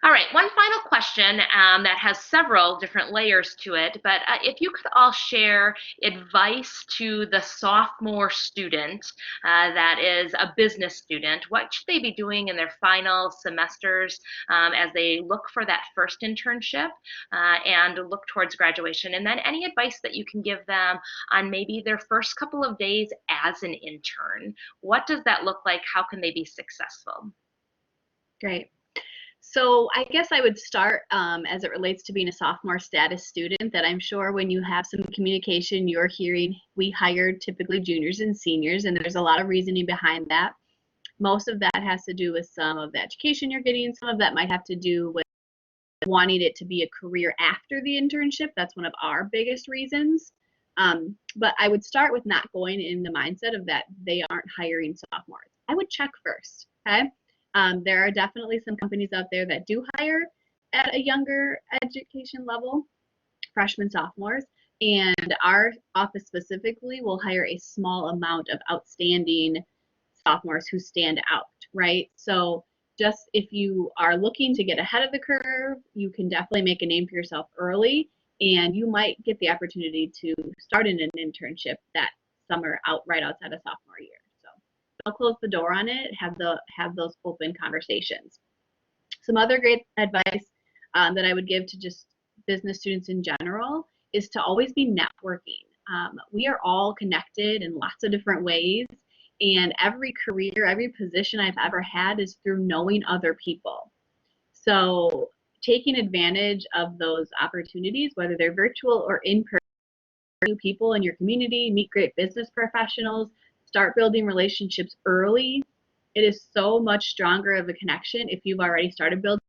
All right, one final question that has several different layers to it, but if you could all share advice to the sophomore student that is a business student, what should they be doing in their final semesters as they look for that first internship and look towards graduation? And then any advice that you can give them on maybe their first couple of days as an intern. What does that look like? How can they be successful? Great. So I guess I would start as it relates to being a sophomore status student, that I'm sure when you have some communication, you're hearing we hire typically juniors and seniors, and there's a lot of reasoning behind that. Most of that has to do with some of the education you're getting. Some of that might have to do with wanting it to be a career after the internship. That's one of our biggest reasons. But I would start with not going in the mindset of that they aren't hiring sophomores. I would check first, okay? There are definitely some companies out there that do hire at a younger education level, freshmen, sophomores, and our office specifically will hire a small amount of outstanding sophomores who stand out, right? So just if you are looking to get ahead of the curve, you can definitely make a name for yourself early, and you might get the opportunity to start in an internship that summer right outside of sophomore year. I'll close the door on it, have those open conversations. Some other great advice that I would give to just business students in general is to always be networking. We are all connected in lots of different ways, and every career, every position I've ever had is through knowing other people. So taking advantage of those opportunities, whether they're virtual or in person, new people in your community, meet great business professionals, start building relationships early. It is so much stronger of a connection if you've already started building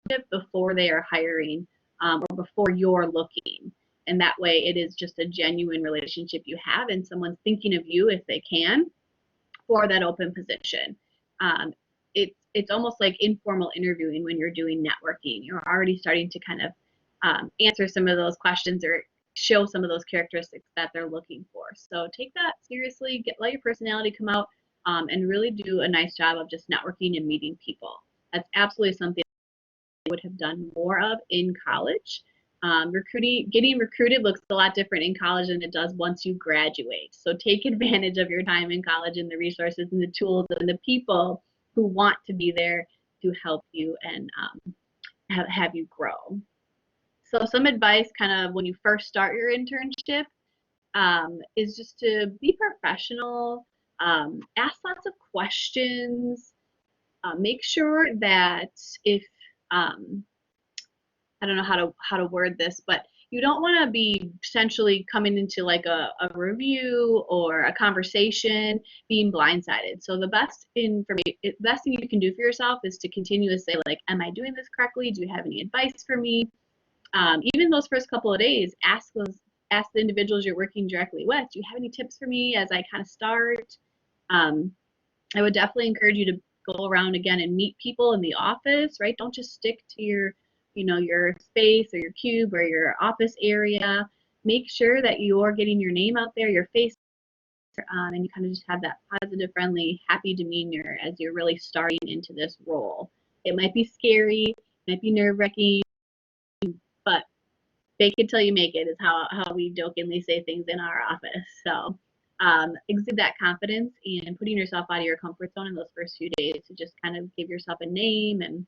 it before they are hiring or before you're looking. And that way it is just a genuine relationship you have, and someone's thinking of you if they can for that open position. It's almost like informal interviewing when you're doing networking. You're already starting to kind of answer some of those questions or show some of those characteristics that they're looking for. So take that seriously, let your personality come out, and really do a nice job of just networking and meeting people. That's absolutely something I would have done more of in college. Getting recruited looks a lot different in college than it does once you graduate. So take advantage of your time in college and the resources and the tools and the people who want to be there to help you and have you grow. So some advice kind of when you first start your internship is just to be professional, ask lots of questions, make sure that if, I don't know how to word this, but you don't want to be essentially coming into like a review or a conversation being blindsided. So the best thing you can do for yourself is to continue to say, like, am I doing this correctly? Do you have any advice for me? Even those first couple of days, ask the individuals you're working directly with, do you have any tips for me as I kind of start? I would definitely encourage you to go around again and meet people in the office, right? Don't just stick to your space or your cube or your office area. Make sure that you're getting your name out there, your face, and you kind of just have that positive, friendly, happy demeanor as you're really starting into this role. It might be scary, it might be nerve-wracking, but fake it till you make it is how we jokingly say things in our office. So exude that confidence and putting yourself out of your comfort zone in those first few days to just kind of give yourself a name and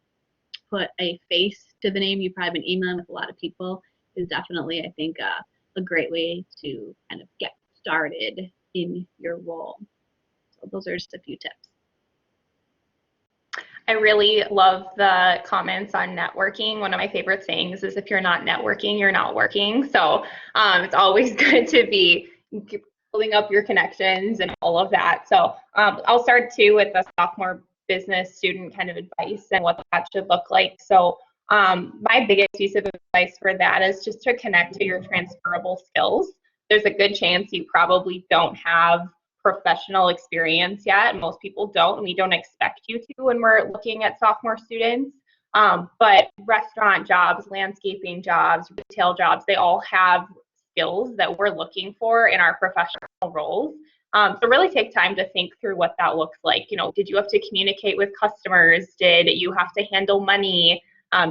put a face to the name. You've probably been emailing with a lot of people is definitely, I think, a great way to kind of get started in your role. So those are just a few tips. I really love the comments on networking. One of my favorite things is if you're not networking, you're not working. So it's always good to be building up your connections and all of that. So I'll start too with the sophomore business student kind of advice and what that should look like. So my biggest piece of advice for that is just to connect to your transferable skills. There's a good chance you probably don't have professional experience yet. Most people don't, and we don't expect you to when we're looking at sophomore students. But restaurant jobs, landscaping jobs, retail jobs, they all have skills that we're looking for in our professional roles. So really take time to think through what that looks like. You know, did you have to communicate with customers? Did you have to handle money?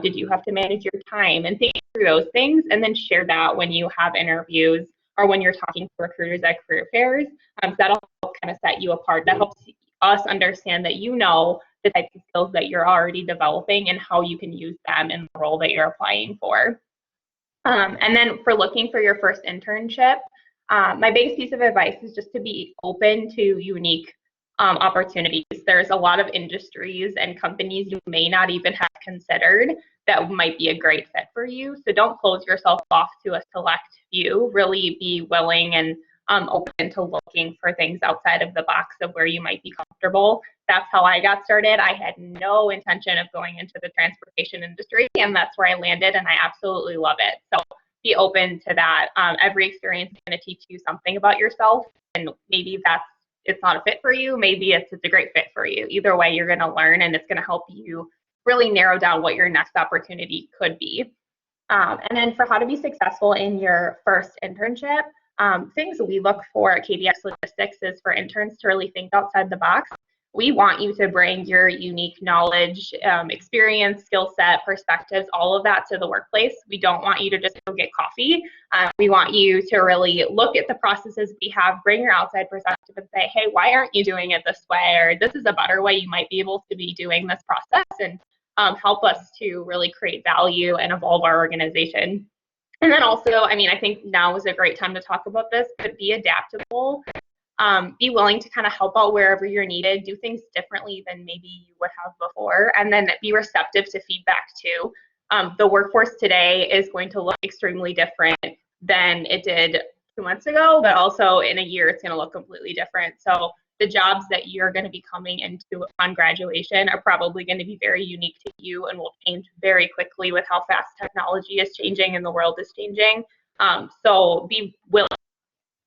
Did you have to manage your time? And think through those things, and then share that when you have interviews or when you're talking to recruiters at career fairs. So that'll help kind of set you apart. That helps us understand that you know the types of skills that you're already developing and how you can use them in the role that you're applying for. And then for looking for your first internship, my biggest piece of advice is just to be open to unique opportunities. There's a lot of industries and companies you may not even have considered that might be a great fit for you. So don't close yourself off to a select few. Really be willing and open to looking for things outside of the box of where you might be comfortable. That's how I got started. I had no intention of going into the transportation industry, and that's where I landed, and I absolutely love it. So be open to that. Every experience is going to teach you something about yourself, and maybe it's not a fit for you. Maybe it's a great fit for you. Either way, you're going to learn, and it's going to help you really narrow down what your next opportunity could be. And then for how to be successful in your first internship, things we look for at KBX Logistics is for interns to really think outside the box. We want you to bring your unique knowledge, experience, skill set, perspectives, all of that to the workplace. We don't want you to just go get coffee. We want you to really look at the processes we have, bring your outside perspective and say, hey, why aren't you doing it this way? Or this is a better way you might be able to be doing this process, and help us to really create value and evolve our organization. And then also, I mean, I think now is a great time to talk about this, but be adaptable. Be willing to kind of help out wherever you're needed, do things differently than maybe you would have before, and then be receptive to feedback too. The workforce today is going to look extremely different than it did 2 months ago, but also in a year it's going to look completely different. So the jobs that you're going to be coming into on graduation are probably going to be very unique to you and will change very quickly with how fast technology is changing and the world is changing. So be willing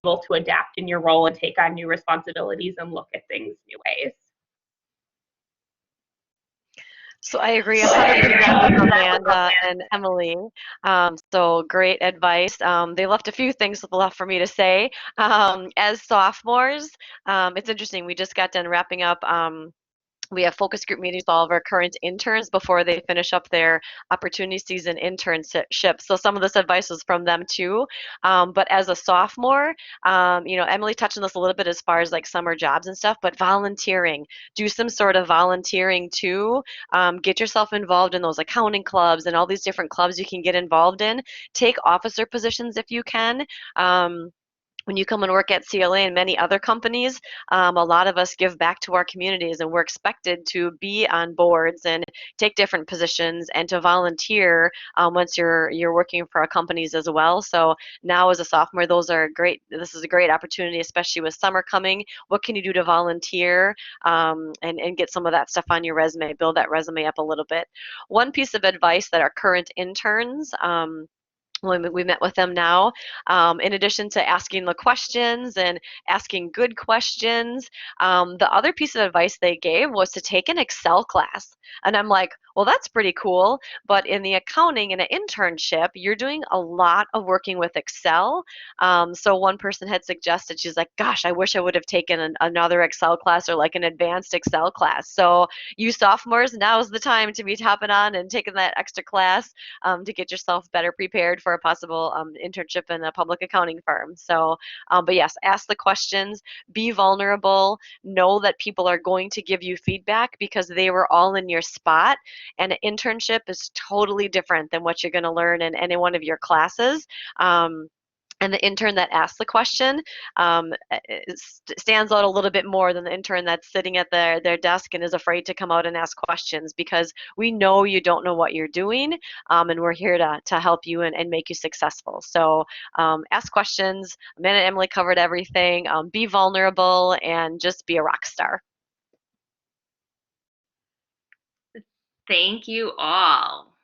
to adapt in your role and take on new responsibilities and look at things new ways. So I agree 100% with Amanda and Emily. So great advice. They left a few things left for me to say. As sophomores, it's interesting. We just got done wrapping up. We have focus group meetings with all of our current interns before they finish up their opportunity season internship. So some of this advice was from them too. But as a sophomore, Emily touched on this a little bit as far as like summer jobs and stuff, but volunteering, do some sort of volunteering too. Get yourself involved in those accounting clubs and all these different clubs you can get involved in. Take officer positions if you can. When you come and work at CLA and many other companies, a lot of us give back to our communities, and we're expected to be on boards and take different positions and to volunteer once you're working for our companies as well. So now as a sophomore, this is a great opportunity, especially with summer coming. What can you do to volunteer and get some of that stuff on your resume, build that resume up a little bit. One piece of advice that our current interns, when we met with them now, in addition to asking the questions and asking good questions, the other piece of advice they gave was to take an Excel class. And I'm like, well, that's pretty cool. But in the accounting and an internship, you're doing a lot of working with Excel. So one person had suggested, she's like, gosh, I wish I would have taken another Excel class or like an advanced Excel class. So you sophomores, now is the time to be hopping on and taking that extra class to get yourself better prepared for a possible internship in a public accounting firm. So, but yes, ask the questions, be vulnerable, know that people are going to give you feedback because they were all in your spot. And an internship is totally different than what you're going to learn in any one of your classes. And the intern that asks the question stands out a little bit more than the intern that's sitting at their desk and is afraid to come out and ask questions, because we know you don't know what you're doing, and we're here to help you and make you successful. So ask questions. Amanda and Emily covered everything. Be vulnerable and just be a rock star. Thank you all.